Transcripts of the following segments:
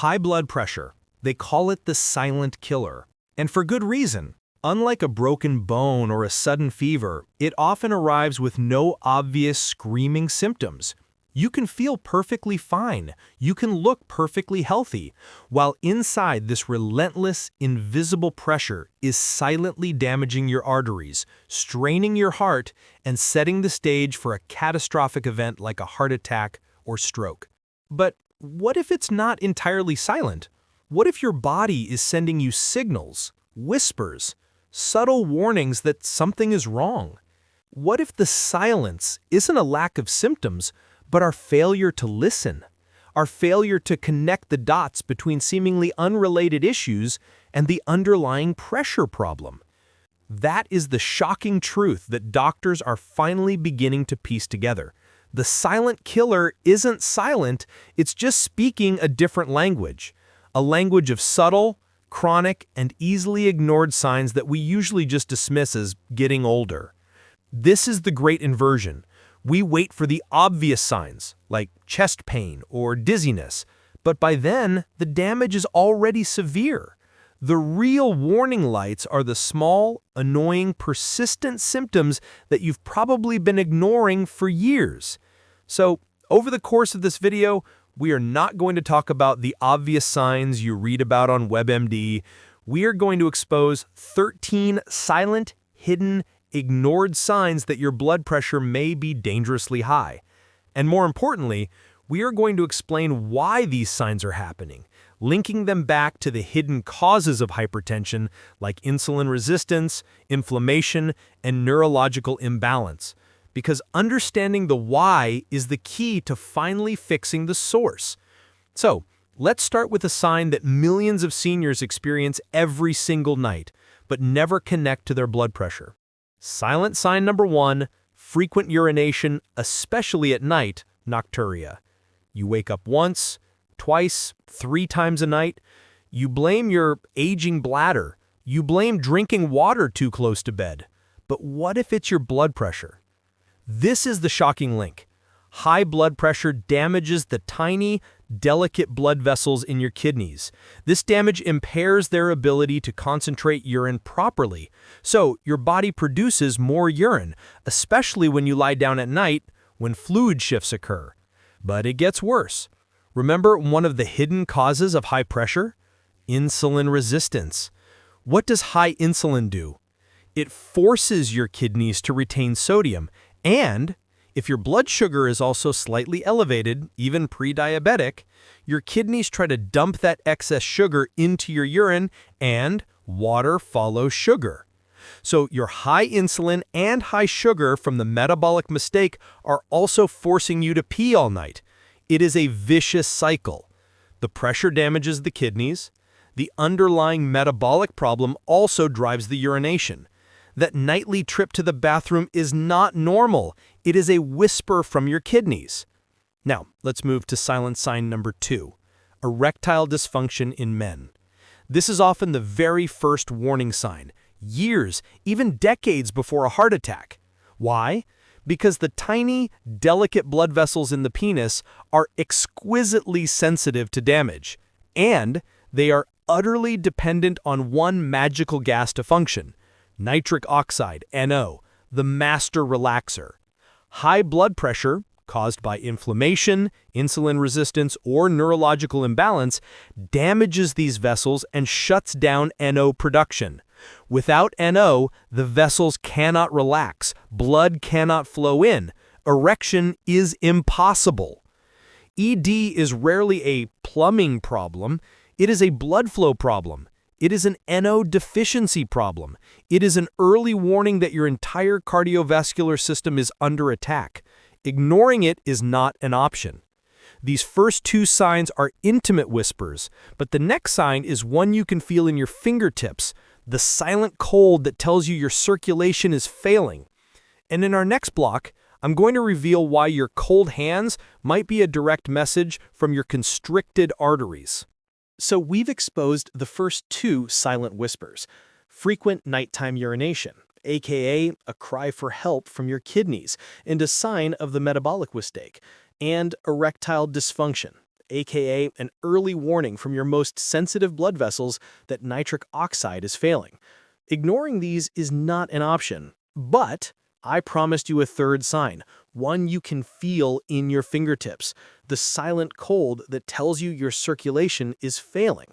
High blood pressure. They call it the silent killer. And for good reason. Unlike a broken bone or a sudden fever, it often arrives with no obvious screaming symptoms. You can feel perfectly fine. You can look perfectly healthy, while inside this relentless, invisible pressure is silently damaging your arteries, straining your heart, and setting the stage for a catastrophic event like a heart attack or stroke. But what if it's not entirely silent? What if your body is sending you signals, whispers, subtle warnings that something is wrong? What if the silence isn't a lack of symptoms, but our failure to listen, our failure to connect the dots between seemingly unrelated issues and the underlying pressure problem? That is the shocking truth that doctors are finally beginning to piece together. The silent killer isn't silent, it's just speaking a different language. A language of subtle, chronic, and easily ignored signs that we usually just dismiss as getting older. This is the great inversion. We wait for the obvious signs, like chest pain or dizziness, but by then, the damage is already severe. The real warning lights are the small, annoying, persistent symptoms that you've probably been ignoring for years. So, over the course of this video, we are not going to talk about the obvious signs you read about on WebMD. We are going to expose 13 silent, hidden, ignored signs that your blood pressure may be dangerously high. And more importantly, we are going to explain why these signs are happening, linking them back to the hidden causes of hypertension like insulin resistance, inflammation, and neurological imbalance. Because understanding the why is the key to finally fixing the source. So, let's start with a sign that millions of seniors experience every single night, but never connect to their blood pressure. Silent sign number 1, frequent urination, especially at night, nocturia. You wake up once, twice, 3 times a night. You blame your aging bladder. You blame drinking water too close to bed. But what if it's your blood pressure? This is the shocking link. High blood pressure damages the tiny, delicate blood vessels in your kidneys. This damage impairs their ability to concentrate urine properly, so your body produces more urine, especially when you lie down at night when fluid shifts occur. But it gets worse. Remember one of the hidden causes of high pressure? Insulin resistance. What does high insulin do? It forces your kidneys to retain sodium, and if your blood sugar is also slightly elevated, even pre-diabetic, your kidneys try to dump that excess sugar into your urine, and water follows sugar. So your high insulin and high sugar from the metabolic mistake are also forcing you to pee all night. It is a vicious cycle. The pressure damages the kidneys. The underlying metabolic problem also drives the urination. That nightly trip to the bathroom is not normal. It is a whisper from your kidneys. Now, let's move to silent sign number 2, erectile dysfunction in men. This is often the very first warning sign, years, even decades before a heart attack. Why? Because the tiny, delicate blood vessels in the penis are exquisitely sensitive to damage, and they are utterly dependent on one magical gas to function. Nitric oxide, NO, the master relaxer. High blood pressure, caused by inflammation, insulin resistance, or neurological imbalance, damages these vessels and shuts down NO production. Without NO, the vessels cannot relax, blood cannot flow in, erection is impossible. ED is rarely a plumbing problem, it is a blood flow problem. It is an NO deficiency problem. It is an early warning that your entire cardiovascular system is under attack. Ignoring it is not an option. These first 2 signs are intimate whispers, but the next sign is one you can feel in your fingertips, the silent cold that tells you your circulation is failing. And in our next block, I'm going to reveal why your cold hands might be a direct message from your constricted arteries. So we've exposed the first 2 silent whispers, frequent nighttime urination, aka a cry for help from your kidneys and a sign of the metabolic mistake, and erectile dysfunction, aka an early warning from your most sensitive blood vessels that nitric oxide is failing. Ignoring these is not an option, but I promised you a third sign, one you can feel in your fingertips, the silent cold that tells you your circulation is failing.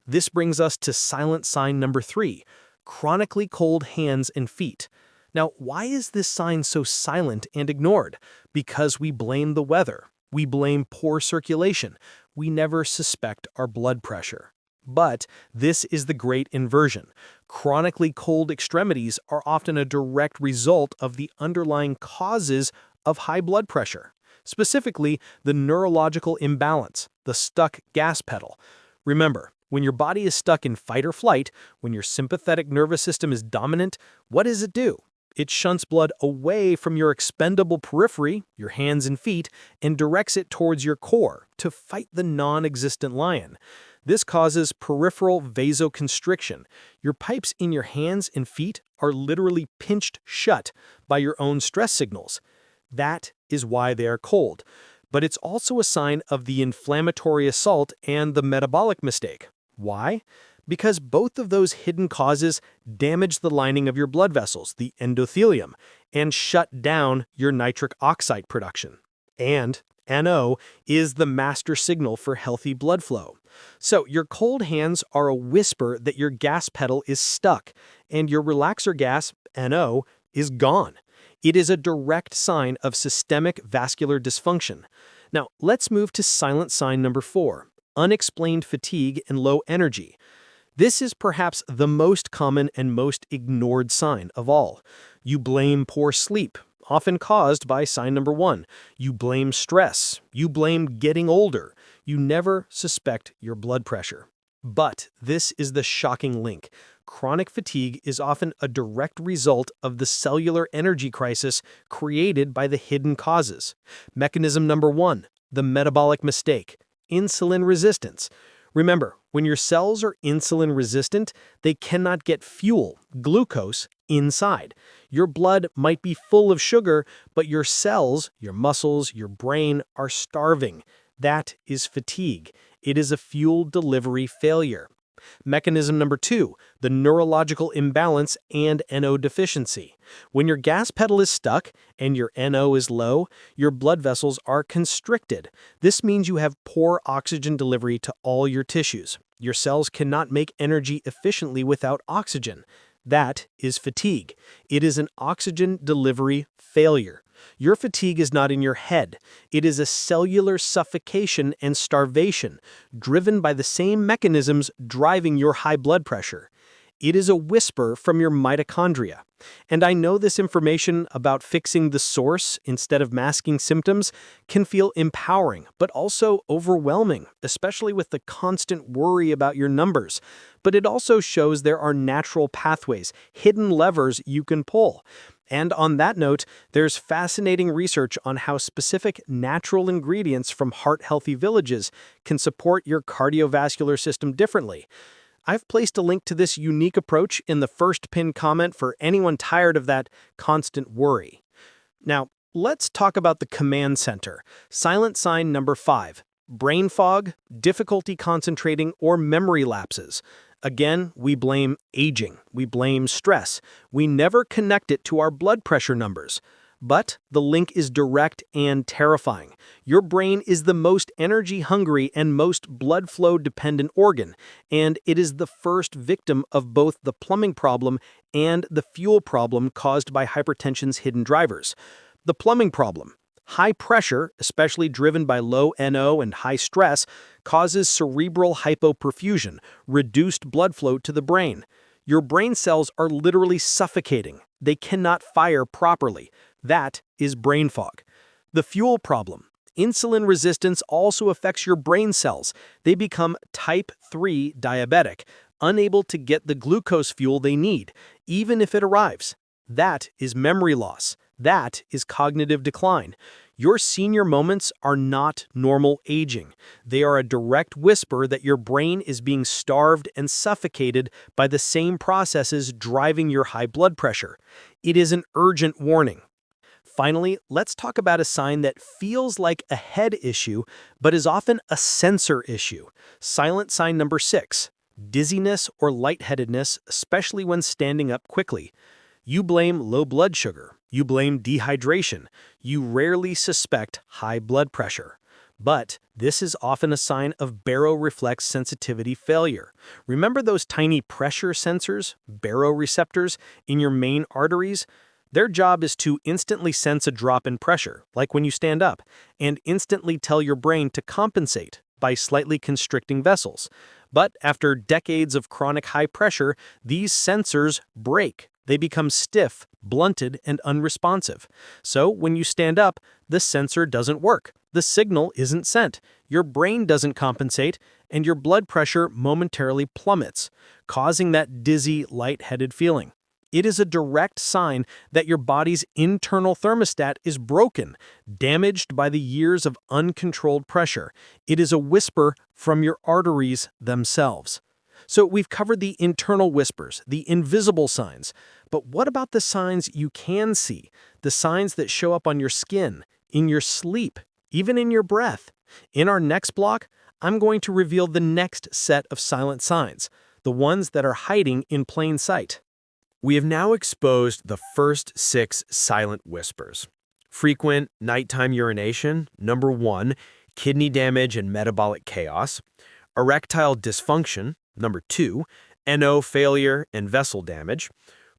This brings us to silent sign number 3, chronically cold hands and feet. Now, why is this sign so silent and ignored? Because we blame the weather. We blame poor circulation. We never suspect our blood pressure. But this is the great inversion. Chronically cold extremities are often a direct result of the underlying causes of high blood pressure, specifically the neurological imbalance, the stuck gas pedal. Remember, when your body is stuck in fight or flight, when your sympathetic nervous system is dominant, what does it do? It shunts blood away from your expendable periphery, your hands and feet, and directs it towards your core to fight the non-existent lion. This causes peripheral vasoconstriction. Your pipes in your hands and feet are literally pinched shut by your own stress signals. That is why they are cold. But it's also a sign of the inflammatory assault and the metabolic mistake. Why? Because both of those hidden causes damage the lining of your blood vessels, the endothelium, and shut down your nitric oxide production. And NO is the master signal for healthy blood flow. So your cold hands are a whisper that your gas pedal is stuck, and your relaxer gas, NO, is gone. It is a direct sign of systemic vascular dysfunction. Now, let's move to silent sign number 4, unexplained fatigue and low energy. This is perhaps the most common and most ignored sign of all. You blame poor sleep, often caused by sign number 1. You blame stress. You blame getting older. You never suspect your blood pressure. But this is the shocking link. Chronic fatigue is often a direct result of the cellular energy crisis created by the hidden causes. Mechanism number 1, the metabolic mistake, insulin resistance. Remember, when your cells are insulin resistant, they cannot get fuel, glucose, inside. Your blood might be full of sugar, but your cells, your muscles, your brain are starving. That is fatigue. It is a fuel delivery failure. Mechanism number 2, the neurological imbalance and NO deficiency. When your gas pedal is stuck and your NO is low, your blood vessels are constricted. This means you have poor oxygen delivery to all your tissues. Your cells cannot make energy efficiently without oxygen. That is fatigue. It is an oxygen delivery failure. Your fatigue is not in your head. It is a cellular suffocation and starvation, driven by the same mechanisms driving your high blood pressure. It is a whisper from your mitochondria. And I know this information about fixing the source instead of masking symptoms can feel empowering, but also overwhelming, especially with the constant worry about your numbers. But it also shows there are natural pathways, hidden levers you can pull. And on that note, there's fascinating research on how specific natural ingredients from heart-healthy villages can support your cardiovascular system differently. I've placed a link to this unique approach in the first pinned comment for anyone tired of that constant worry. Now, let's talk about the command center. Silent sign number 5, brain fog, difficulty concentrating, or memory lapses. Again, we blame aging. We blame stress. We never connect it to our blood pressure numbers. But the link is direct and terrifying. Your brain is the most energy-hungry and most blood flow-dependent organ, and it is the first victim of both the plumbing problem and the fuel problem caused by hypertension's hidden drivers. The plumbing problem. High pressure, especially driven by low NO and high stress, causes cerebral hypoperfusion, reduced blood flow to the brain. Your brain cells are literally suffocating. They cannot fire properly. That is brain fog. The fuel problem. Insulin resistance also affects your brain cells. They become type 3 diabetic, unable to get the glucose fuel they need, even if it arrives. That is memory loss. That is cognitive decline. Your senior moments are not normal aging. They are a direct whisper that your brain is being starved and suffocated by the same processes driving your high blood pressure. It is an urgent warning. Finally, let's talk about a sign that feels like a head issue, but is often a sensor issue. Silent sign number 6, dizziness or lightheadedness, especially when standing up quickly. You blame low blood sugar. You blame dehydration. You rarely suspect high blood pressure. But this is often a sign of baroreflex sensitivity failure. Remember those tiny pressure sensors, baroreceptors, in your main arteries? Their job is to instantly sense a drop in pressure, like when you stand up, and instantly tell your brain to compensate by slightly constricting vessels. But after decades of chronic high pressure, these sensors break. They become stiff, blunted, and unresponsive. So when you stand up, the sensor doesn't work. The signal isn't sent. Your brain doesn't compensate, and your blood pressure momentarily plummets, causing that dizzy, lightheaded feeling. It is a direct sign that your body's internal thermostat is broken, damaged by the years of uncontrolled pressure. It is a whisper from your arteries themselves. So we've covered the internal whispers, the invisible signs. But what about the signs you can see? The signs that show up on your skin, in your sleep, even in your breath? In our next block, I'm going to reveal the next set of silent signs, the ones that are hiding in plain sight. We have now exposed the first 6 silent whispers. Frequent nighttime urination, number 1, kidney damage and metabolic chaos. Erectile dysfunction, number 2, NO failure and vessel damage.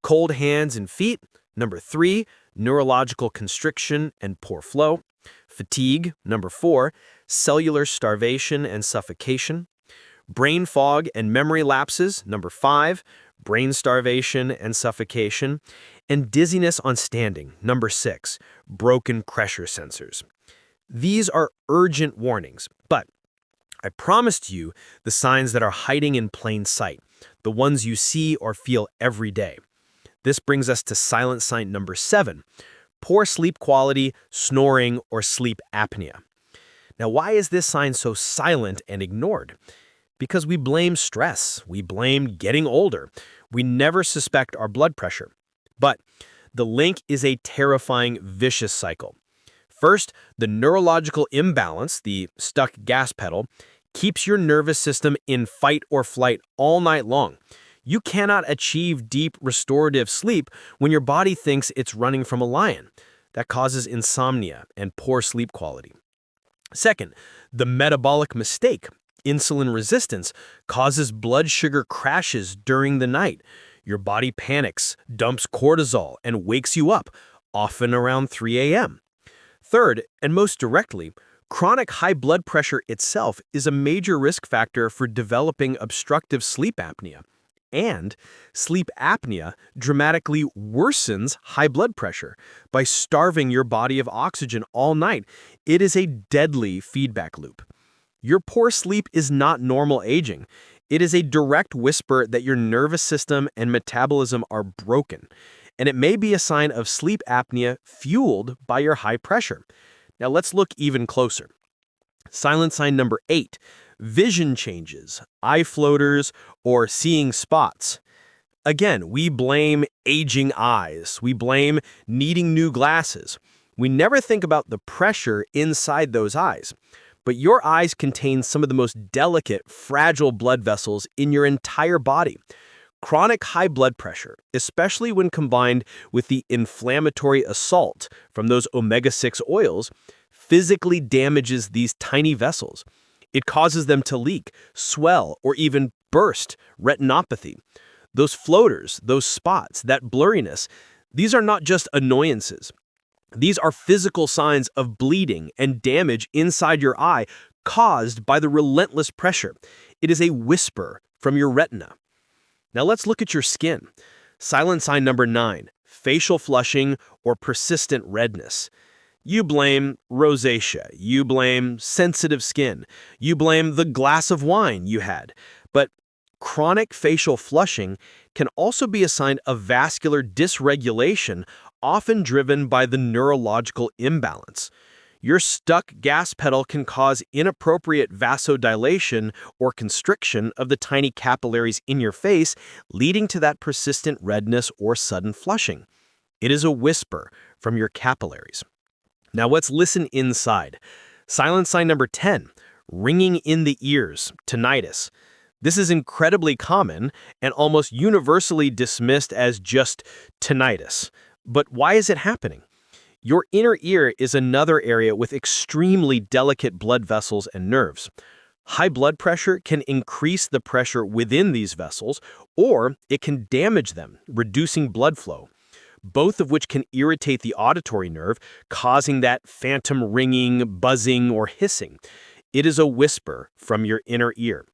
Cold hands and feet, number 3, neurological constriction and poor flow. Fatigue, number 4, cellular starvation and suffocation. Brain fog and memory lapses, number 5, brain starvation and suffocation. And dizziness on standing, number 6, broken pressure sensors. These are urgent warnings, but I promised you the signs that are hiding in plain sight, the ones you see or feel every day. This brings us to silent sign number 7, poor sleep quality, snoring, or sleep apnea. Now, why is this sign so silent and ignored? Because we blame stress, we blame getting older. We never suspect our blood pressure. But the link is a terrifying, vicious cycle. First, the neurological imbalance, the stuck gas pedal, keeps your nervous system in fight or flight all night long. You cannot achieve deep restorative sleep when your body thinks it's running from a lion. That causes insomnia and poor sleep quality. Second, the metabolic mistake, insulin resistance, causes blood sugar crashes during the night. Your body panics, dumps cortisol, and wakes you up, often around 3 a.m. Third, and most directly, chronic high blood pressure itself is a major risk factor for developing obstructive sleep apnea. And sleep apnea dramatically worsens high blood pressure by starving your body of oxygen all night. It is a deadly feedback loop. Your poor sleep is not normal aging. It is a direct whisper that your nervous system and metabolism are broken, and it may be a sign of sleep apnea fueled by your high pressure. Now let's look even closer. Silent sign number 8, vision changes, eye floaters, or seeing spots. Again, we blame aging eyes. We blame needing new glasses. We never think about the pressure inside those eyes. But your eyes contain some of the most delicate, fragile blood vessels in your entire body. Chronic high blood pressure, especially when combined with the inflammatory assault from those omega-6 oils, physically damages these tiny vessels. It causes them to leak, swell, or even burst, retinopathy. Those floaters, those spots, that blurriness, these are not just annoyances. These are physical signs of bleeding and damage inside your eye caused by the relentless pressure. It is a whisper from your retina. Now let's look at your skin. Silent sign number 9, facial flushing or persistent redness. You blame rosacea. You blame sensitive skin. You blame the glass of wine you had. But chronic facial flushing can also be a sign of vascular dysregulation, often driven by the neurological imbalance. Your stuck gas pedal can cause inappropriate vasodilation or constriction of the tiny capillaries in your face, leading to that persistent redness or sudden flushing. It is a whisper from your capillaries. Now let's listen inside. Silent sign number 10, ringing in the ears, tinnitus. This is incredibly common and almost universally dismissed as just tinnitus. But why is it happening? Your inner ear is another area with extremely delicate blood vessels and nerves. High blood pressure can increase the pressure within these vessels, or it can damage them, reducing blood flow, both of which can irritate the auditory nerve, causing that phantom ringing, buzzing, or hissing. It is a whisper from your inner ear.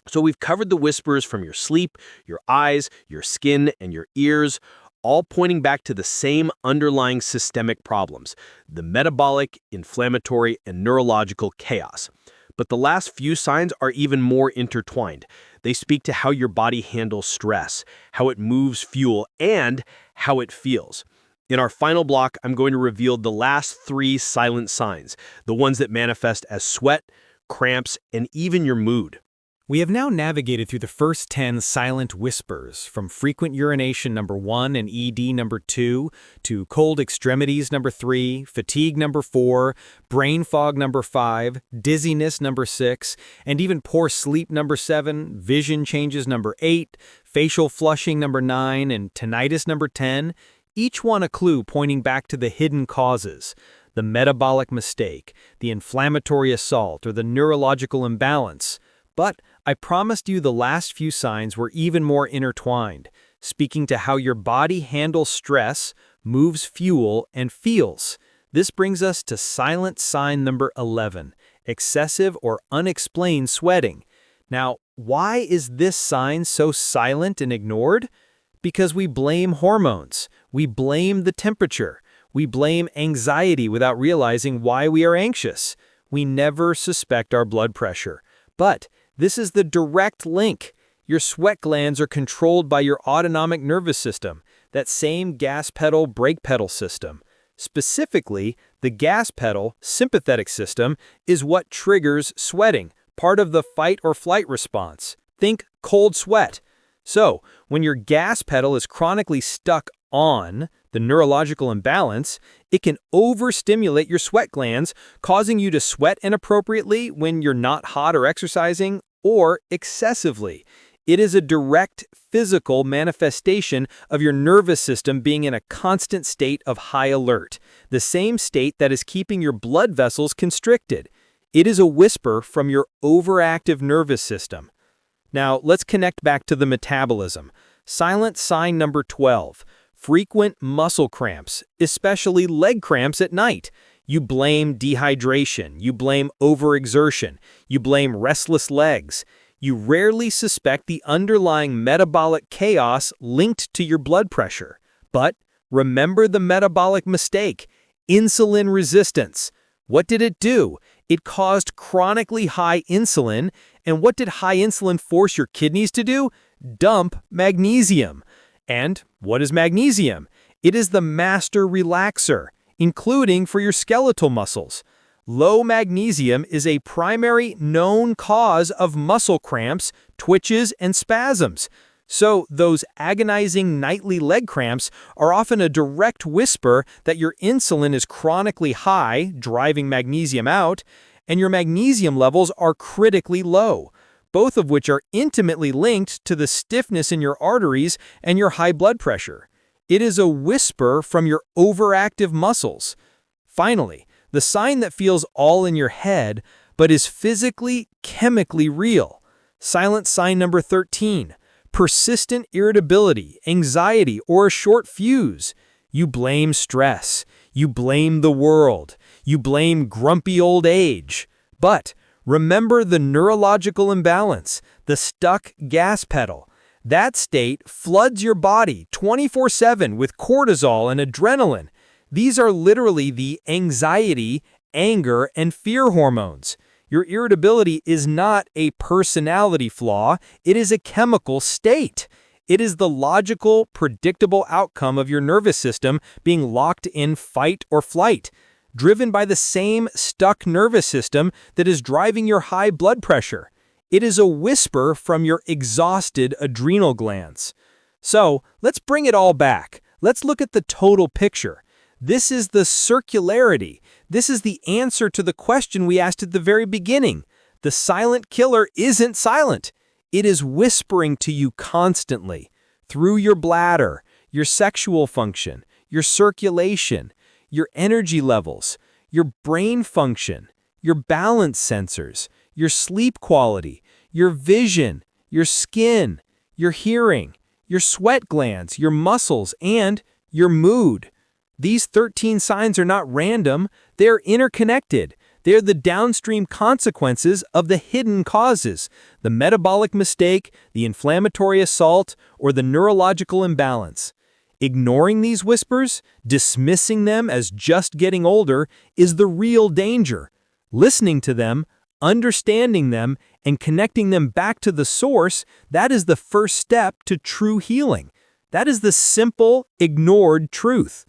So we've covered the whispers from your sleep, your eyes, your skin, and your ears, all pointing back to the same underlying systemic problems, the metabolic, inflammatory, and neurological chaos. But the last few signs are even more intertwined. They speak to how your body handles stress, how it moves fuel, and how it feels. In our final block, I'm going to reveal the last 3 silent signs, the ones that manifest as sweat, cramps, and even your mood. We have now navigated through the first 10 silent whispers, from frequent urination number 1 and ED number 2, to cold extremities number 3, fatigue number 4, brain fog number 5, dizziness number 6, and even poor sleep number 7, vision changes number 8, facial flushing number 9, and tinnitus number 10, each one a clue pointing back to the hidden causes. The metabolic mistake, the inflammatory assault, or the neurological imbalance. But I promised you the last few signs were even more intertwined, speaking to how your body handles stress, moves fuel, and feels. This brings us to silent sign number 11, excessive or unexplained sweating. Now, why is this sign so silent and ignored? Because we blame hormones, we blame the temperature, we blame anxiety without realizing why we are anxious. We never suspect our blood pressure. But this is the direct link. Your sweat glands are controlled by your autonomic nervous system, that same gas pedal, brake pedal system. Specifically, the gas pedal, sympathetic system, is what triggers sweating, part of the fight or flight response. Think cold sweat. So, when your gas pedal is chronically stuck on the neurological imbalance, it can overstimulate your sweat glands, causing you to sweat inappropriately when you're not hot or exercising, or excessively. It is a direct physical manifestation of your nervous system being in a constant state of high alert, the same state that is keeping your blood vessels constricted. It is a whisper from your overactive nervous system. Now, let's connect back to the metabolism. Silent sign number 12. Frequent muscle cramps, especially leg cramps at night. You blame dehydration, you blame overexertion, you blame restless legs. You rarely suspect the underlying metabolic chaos linked to your blood pressure. But remember the metabolic mistake, insulin resistance. What did it do? It caused chronically high insulin, and what did high insulin force your kidneys to do? Dump magnesium. And what is magnesium? It is the master relaxer, including for your skeletal muscles. Low magnesium is a primary known cause of muscle cramps, twitches, and spasms. So those agonizing nightly leg cramps are often a direct whisper that your insulin is chronically high, driving magnesium out, and your magnesium levels are critically low, both of which are intimately linked to the stiffness in your arteries and your high blood pressure. It is a whisper from your overactive muscles. Finally, the sign that feels all in your head, but is physically, chemically real. Silent sign number 13. Persistent irritability, anxiety, or a short fuse. You blame stress. You blame the world. You blame grumpy old age. But remember the neurological imbalance, the stuck gas pedal. That state floods your body 24/7 with cortisol and adrenaline. These are literally the anxiety, anger, and fear hormones. Your irritability is not a personality flaw, it is a chemical state. It is the logical, predictable outcome of your nervous system being locked in fight or flight, driven by the same stuck nervous system that is driving your high blood pressure. It is a whisper from your exhausted adrenal glands. So, let's bring it all back. Let's look at the total picture. This is the circularity. This is the answer to the question we asked at the very beginning. The silent killer isn't silent. It is whispering to you constantly through your bladder, your sexual function, your circulation, your energy levels, your brain function, your balance sensors, your sleep quality, your vision, your skin, your hearing, your sweat glands, your muscles, and your mood. These 13 signs are not random, they're interconnected. They're the downstream consequences of the hidden causes, the metabolic mistake, the inflammatory assault, or the neurological imbalance. Ignoring these whispers, dismissing them as just getting older, is the real danger. Listening to them, understanding them, and connecting them back to the source, that is the first step to true healing. That is the simple, ignored truth.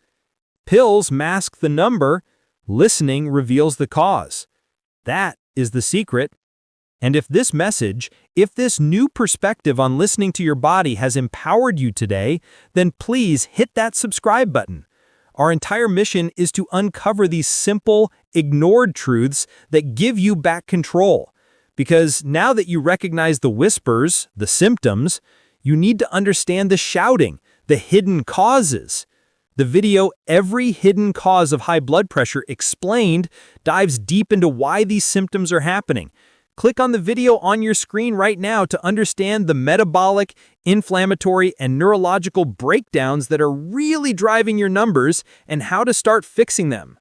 Pills mask the number, listening reveals the cause. That is the secret. And if this message, if this new perspective on listening to your body has empowered you today, then please hit that subscribe button. Our entire mission is to uncover these simple, ignored truths that give you back control. Because now that you recognize the whispers, the symptoms, you need to understand the shouting, the hidden causes. The video, Every Hidden Cause of High Blood Pressure Explained, dives deep into why these symptoms are happening. Click on the video on your screen right now to understand the metabolic, inflammatory, and neurological breakdowns that are really driving your numbers and how to start fixing them.